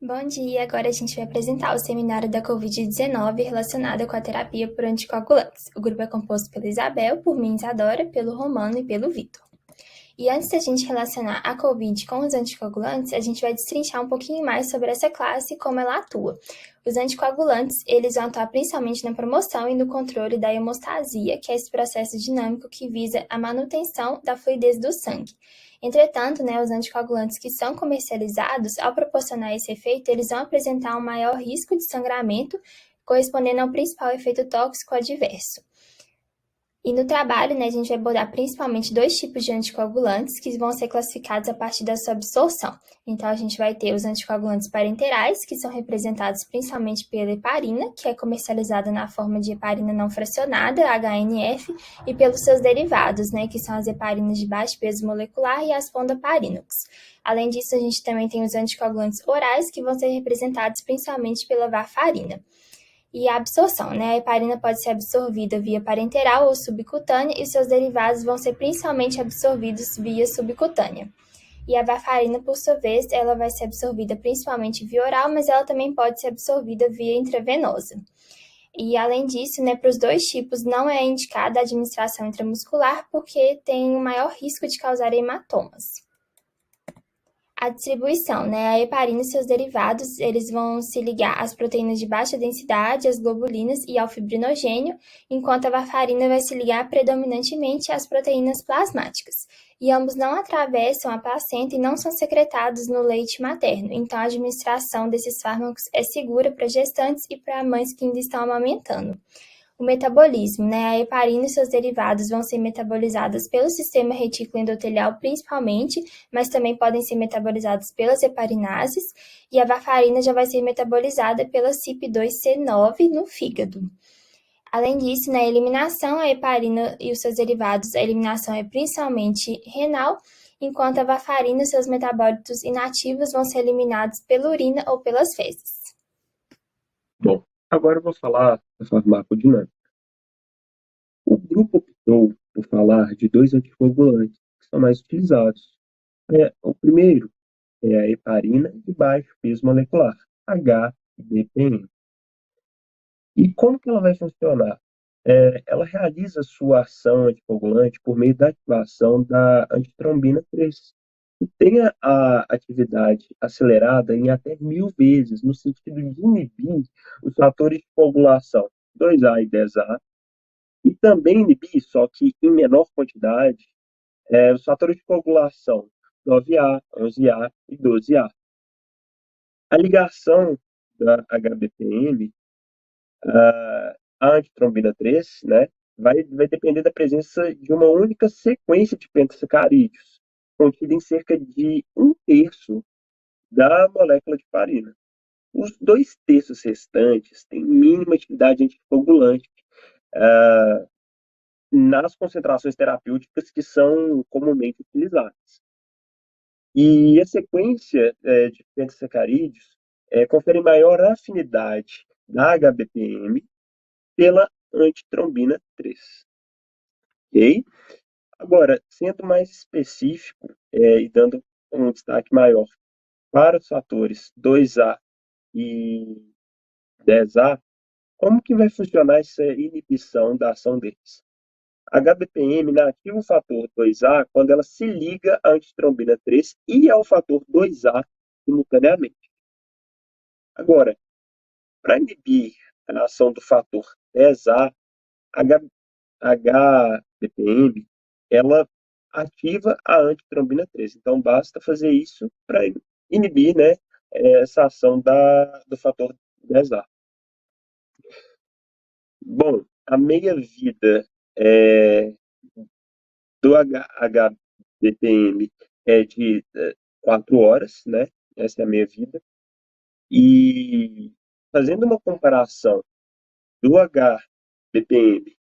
Bom dia, agora a gente vai apresentar o seminário da Covid-19 relacionado com a terapia por anticoagulantes. O grupo é composto pela Isabel, por mim, Isadora, pelo Romano e pelo Vitor. E antes da gente relacionar a Covid com os anticoagulantes, a gente vai destrinchar um pouquinho mais sobre essa classe e como ela atua. Os anticoagulantes, eles vão atuar principalmente na promoção e no controle da hemostasia, que é esse processo dinâmico que visa a manutenção da fluidez do sangue. Entretanto, os anticoagulantes que são comercializados, ao proporcionar esse efeito, eles vão apresentar um maior risco de sangramento, correspondendo ao principal efeito tóxico adverso. E no trabalho, a gente vai abordar principalmente dois tipos de anticoagulantes que vão ser classificados a partir da sua absorção. Então, a gente vai ter os anticoagulantes parenterais, que são representados principalmente pela heparina, que é comercializada na forma de heparina não fracionada, HNF, e pelos seus derivados, que são as heparinas de baixo peso molecular e as fondaparinux. Além disso, a gente também tem os anticoagulantes orais, que vão ser representados principalmente pela varfarina. E a absorção, a heparina pode ser absorvida via parenteral ou subcutânea e seus derivados vão ser principalmente absorvidos via subcutânea. E a varfarina, por sua vez, ela vai ser absorvida principalmente via oral, mas ela também pode ser absorvida via intravenosa. E, além disso, para os dois tipos não é indicada a administração intramuscular porque tem um maior risco de causar hematomas. A distribuição, a heparina e seus derivados, eles vão se ligar às proteínas de baixa densidade, às globulinas e ao fibrinogênio, enquanto a varfarina vai se ligar predominantemente às proteínas plasmáticas. E ambos não atravessam a placenta e não são secretados no leite materno, então a administração desses fármacos é segura para gestantes e para mães que ainda estão amamentando. O metabolismo, a heparina e seus derivados vão ser metabolizados pelo sistema retículo endotelial principalmente, mas também podem ser metabolizados pelas heparinases, e a varfarina já vai ser metabolizada pela CYP2C9 no fígado. Além disso, na eliminação, a heparina e os seus derivados, a eliminação é principalmente renal, enquanto a varfarina e seus metabólitos inativos vão ser eliminados pela urina ou pelas fezes. Bom, agora eu vou falar da farmacodinâmica. O grupo optou por falar de dois anticoagulantes que são mais utilizados. O primeiro é a heparina de baixo peso molecular, HDPN. E como que ela vai funcionar? Ela realiza sua ação anticoagulante por meio da ativação da antitrombina 3, que tem a atividade acelerada em até 1000 vezes, no sentido de inibir os fatores de coagulação 2A e 10A, e também inibir, só que em menor quantidade, os fatores de coagulação 9A, 11A e 12A. A ligação da HBPM a antitrombina 3, né, vai depender da presença de uma única sequência de pentasacarídeos, contida em cerca de 1/3 da molécula de farina. Os 2/3 restantes têm mínima atividade anticoagulante nas concentrações terapêuticas que são comumente utilizadas. E a sequência de pentasacarídeos confere maior afinidade da HBPM pela antitrombina 3. Ok? Agora, sendo mais específico e dando um destaque maior para os fatores 2A e 10A, como que vai funcionar essa inibição da ação deles? A HBPM ativa o fator 2A quando ela se liga à antitrombina 3 e ao fator 2A simultaneamente. Agora, para inibir a ação do fator 10A, a HBPM ela ativa a antitrombina 3. Então, basta fazer isso para inibir, né, essa ação do fator 10A. Bom, a meia-vida do HBPM é de 4 horas, né? Essa é a meia-vida. E fazendo uma comparação do HBPM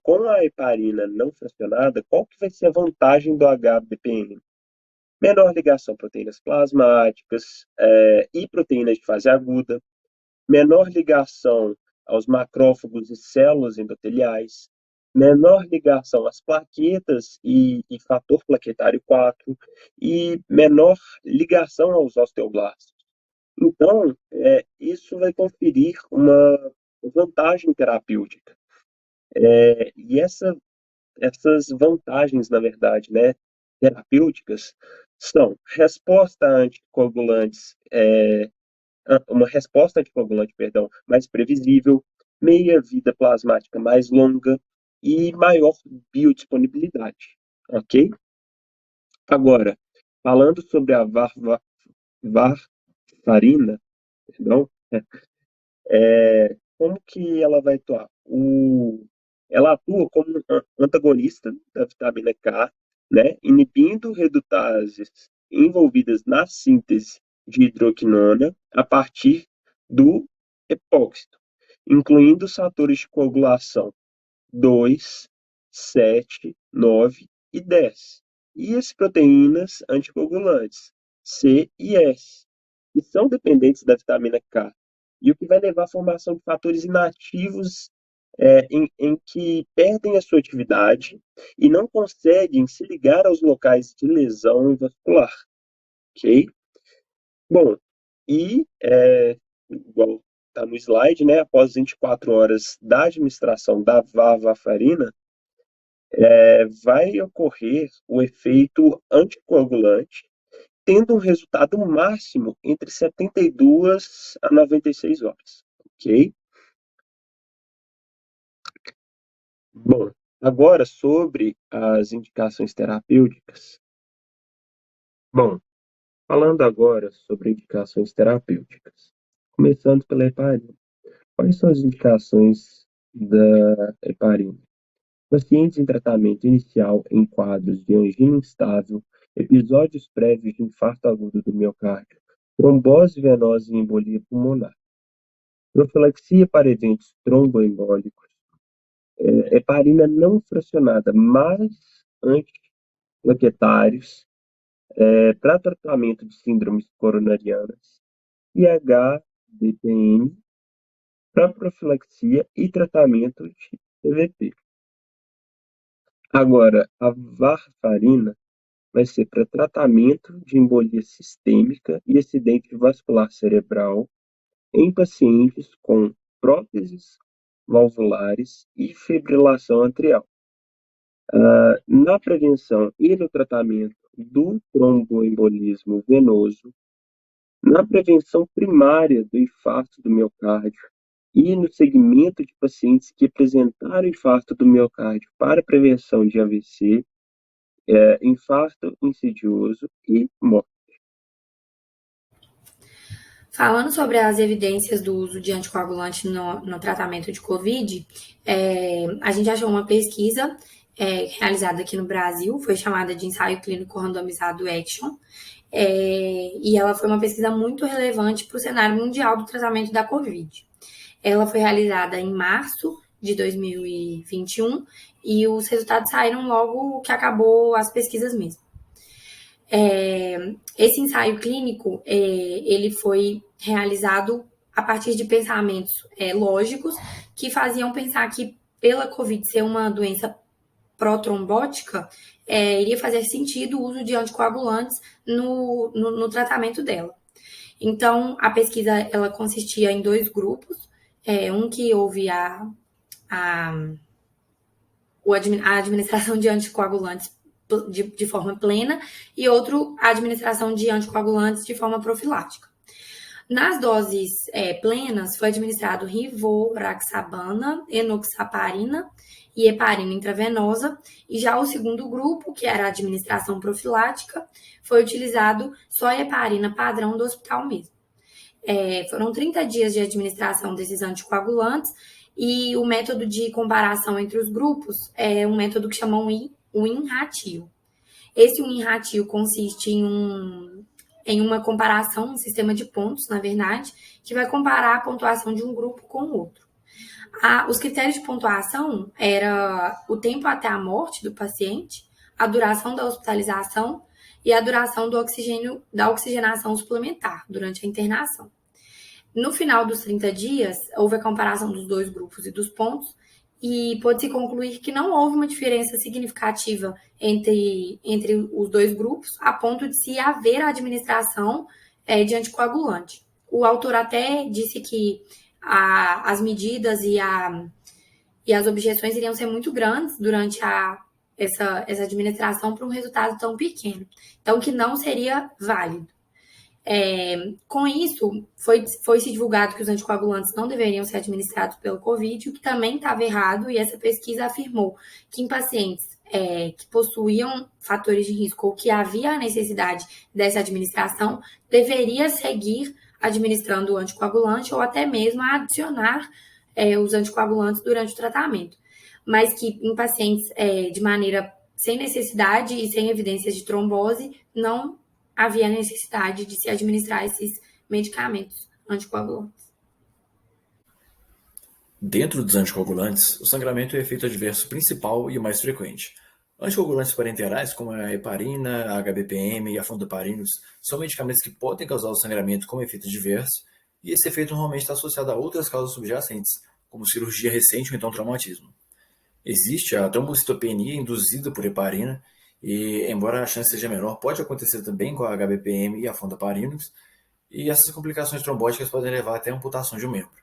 com a heparina não fracionada, qual que vai ser a vantagem do HBPM? Menor ligação a proteínas plasmáticas e proteínas de fase aguda, menor ligação aos macrófagos e células endoteliais, menor ligação às plaquetas e fator plaquetário 4 e menor ligação aos osteoblastos. Então, isso vai conferir uma vantagem terapêutica. Essas vantagens, na verdade, né, terapêuticas, são uma resposta anticoagulante, perdão, mais previsível, meia vida plasmática mais longa e maior biodisponibilidade, ok? Agora, falando sobre a varfarina, perdão, como que ela vai atuar? Ela atua como um antagonista da vitamina K, né, inibindo redutases envolvidas na síntese de hidroquinona a partir do epóxito, incluindo os fatores de coagulação 2, 7, 9 e 10, e as proteínas anticoagulantes, C e S, que são dependentes da vitamina K, e o que vai levar à formação de fatores inativos em que perdem a sua atividade e não conseguem se ligar aos locais de lesão vascular, ok? Bom, igual está no slide, né, após 24 horas da administração da varfarina, vai ocorrer o efeito anticoagulante, tendo um resultado máximo entre 72 a 96 horas, ok? Bom, agora sobre as indicações terapêuticas. Bom, falando agora sobre indicações terapêuticas, começando pela heparina. Quais são as indicações da heparina? Pacientes em tratamento inicial em quadros de angina instável, episódios prévios de infarto agudo do miocárdio, trombose venosa e embolia pulmonar, profilaxia para eventos tromboembólicos, heparina não fracionada, mais antiplaquetários, para tratamento de síndromes coronarianas, IH-DPN, para profilaxia e tratamento de CVP. Agora, a varfarina vai ser para tratamento de embolia sistêmica e acidente vascular cerebral em pacientes com próteses valvulares e fibrilação atrial. Na prevenção e no tratamento do tromboembolismo venoso, na prevenção primária do infarto do miocárdio e no segmento de pacientes que apresentaram infarto do miocárdio para prevenção de AVC, infarto insidioso e morte. Falando sobre as evidências do uso de anticoagulante no tratamento de Covid, a gente achou uma pesquisa realizada aqui no Brasil, foi chamada de Ensaio Clínico Randomizado Action, e ela foi uma pesquisa muito relevante para o cenário mundial do tratamento da Covid. Ela foi realizada em março de 2021 e os resultados saíram logo que acabou as pesquisas mesmo. Esse ensaio clínico, ele foi realizado a partir de pensamentos lógicos que faziam pensar que, pela Covid ser uma doença protrombótica, iria fazer sentido o uso de anticoagulantes no tratamento dela. Então, a pesquisa ela consistia em 2 grupos, um que houve a administração de anticoagulantes de forma plena e outro a administração de anticoagulantes de forma profilática. Nas doses plenas, foi administrado rivaroxabana, enoxaparina e heparina intravenosa, e já o segundo grupo, que era a administração profilática, foi utilizado só heparina padrão do hospital mesmo. Foram 30 dias de administração desses anticoagulantes, e o método de comparação entre os grupos é um método que chamam win ratio. Esse win ratio consiste em uma comparação, um sistema de pontos, na verdade, que vai comparar a pontuação de um grupo com o outro. Os critérios de pontuação era o tempo até a morte do paciente, a duração da hospitalização e a duração da oxigenação suplementar durante a internação. No final dos 30 dias, houve a comparação dos 2 grupos e dos pontos, e pôde-se concluir que não houve uma diferença significativa entre os 2 grupos, a ponto de se haver a administração de anticoagulante. O autor até disse que as medidas e as objeções iriam ser muito grandes durante essa administração para um resultado tão pequeno. Então, que não seria válido. Com isso, foi-se divulgado que os anticoagulantes não deveriam ser administrados pelo Covid, o que também estava errado, e essa pesquisa afirmou que em pacientes que possuíam fatores de risco ou que havia a necessidade dessa administração, deveria seguir administrando o anticoagulante ou até mesmo adicionar os anticoagulantes durante o tratamento. Mas que em pacientes de maneira sem necessidade e sem evidências de trombose, não havia necessidade de se administrar esses medicamentos anticoagulantes. Dentro dos anticoagulantes, o sangramento é o efeito adverso principal e o mais frequente. Anticoagulantes parenterais, como a heparina, a HBPM e a fondaparinux, são medicamentos que podem causar o sangramento como efeito adverso, e esse efeito normalmente está associado a outras causas subjacentes, como cirurgia recente ou então traumatismo. Existe a trombocitopenia induzida por heparina, e embora a chance seja menor, pode acontecer também com a HBPM e a fondaparinux, e essas complicações trombóticas podem levar até a amputação de um membro.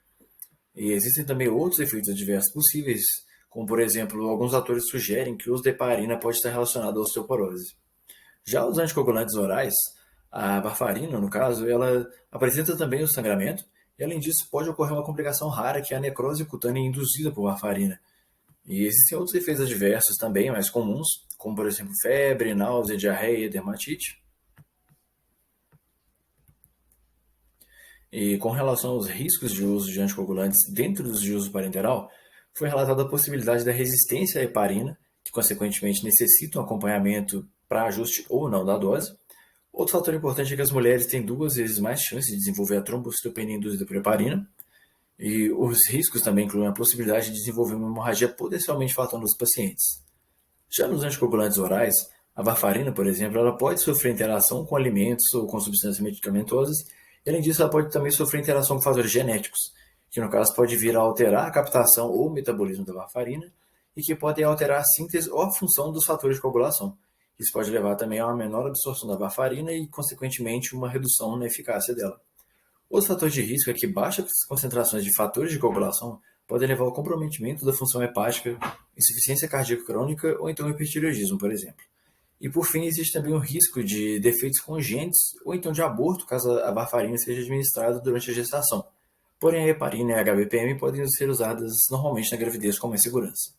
E existem também outros efeitos adversos possíveis, como por exemplo, alguns autores sugerem que o uso da heparina pode estar relacionado à osteoporose. Já os anticoagulantes orais, a varfarina, no caso, ela apresenta também o sangramento, e além disso pode ocorrer uma complicação rara que é a necrose cutânea induzida por varfarina. E existem outros efeitos adversos também mais comuns, como por exemplo febre, náusea, diarreia e dermatite. E com relação aos riscos de uso de anticoagulantes dentro dos de uso parenteral, foi relatada a possibilidade da resistência à heparina, que consequentemente necessita um acompanhamento para ajuste ou não da dose. Outro fator importante é que as mulheres têm 2 vezes mais chance de desenvolver a trombocitopenia induzida por heparina. E os riscos também incluem a possibilidade de desenvolver uma hemorragia potencialmente fatal nos pacientes. Já nos anticoagulantes orais, a varfarina, por exemplo, ela pode sofrer interação com alimentos ou com substâncias medicamentosas, e além disso ela pode também sofrer interação com fatores genéticos, que no caso pode vir a alterar a captação ou o metabolismo da varfarina, e que podem alterar a síntese ou a função dos fatores de coagulação. Isso pode levar também a uma menor absorção da varfarina e, consequentemente, uma redução na eficácia dela. Outro fator de risco é que baixas concentrações de fatores de coagulação podem levar ao comprometimento da função hepática, insuficiência cardíaca crônica ou então hipertireoidismo, por exemplo. E por fim, existe também o risco de defeitos congênitos ou então de aborto caso a varfarina seja administrada durante a gestação. Porém, a heparina e a HBPM podem ser usadas normalmente na gravidez com mais segurança.